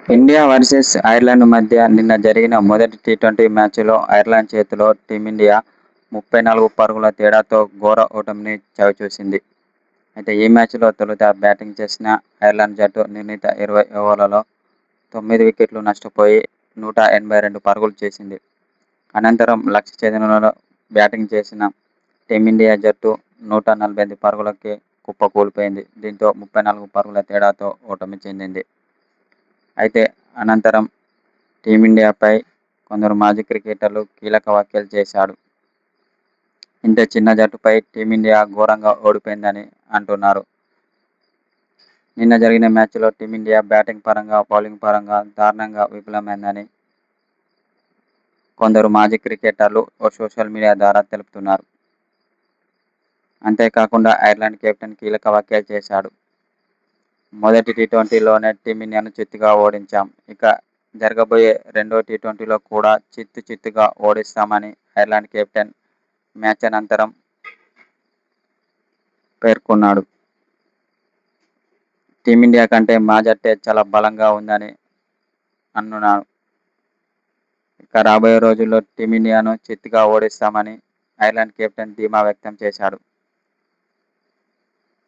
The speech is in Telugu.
ఇండియా వర్సెస్ ఐర్లాండ్ మధ్య నిన్న జరిగిన మొదటి టీ20 మ్యాచ్లో ఐర్లాండ్ చేతిలో టీమిండియా 34 పరుగుల తేడాతో ఘోర ఓటమిని చవిచూసింది. అయితే ఈ మ్యాచ్లో తొలుత బ్యాటింగ్ చేసిన ఐర్లాండ్ జట్టు నిర్ణీత 20 ఓవర్లలో 9 వికెట్లు నష్టపోయి 182 పరుగులు చేసింది. అనంతరం లక్ష్య ఛేదనలో బ్యాటింగ్ చేసిన టీమిండియా జట్టు 148 పరుగులకే కుప్పకూలిపోయింది. దీంతో 34 పరుగుల తేడాతో ఓటమి చెందింది. అయితే అనంతరం టీమిండియాపై కొందరు మాజీ క్రికెటర్లు కీలక వ్యాఖ్యలు చేశాడు. ఇంత చిన్న జట్టుపై టీమిండియా ఘోరంగా ఓడిపోయిందని అంటున్నారు. నిన్న జరిగిన మ్యాచ్లో టీమిండియా బ్యాటింగ్ పరంగా, బౌలింగ్ పరంగా దారుణంగా విఫలమైందని కొందరు మాజీ క్రికెటర్లు సోషల్ మీడియా ద్వారా తెలుపుతున్నారు. అంతేకాకుండా ఐర్లాండ్ కెప్టెన్ కీలక వ్యాఖ్యలు చేశాడు. మొదటి టీ20లోనే టీమిండియాను చిత్తుగా ఓడించాం. ఇక జరగబోయే రెండో టీ20లో కూడా చిత్తుగా ఓడిస్తామని ఐర్లాండ్ కెప్టెన్ మ్యాచ్ అనంతరం పేర్కొన్నాడు. టీమిండియా కంటే మా జట్టే చాలా బలంగా ఉందని అన్నాడు. ఇక రాబోయే రోజుల్లో టీమిండియాను చిత్తుగా ఓడిస్తామని ఐర్లాండ్ కెప్టెన్ ధీమా వ్యక్తం చేశాడు.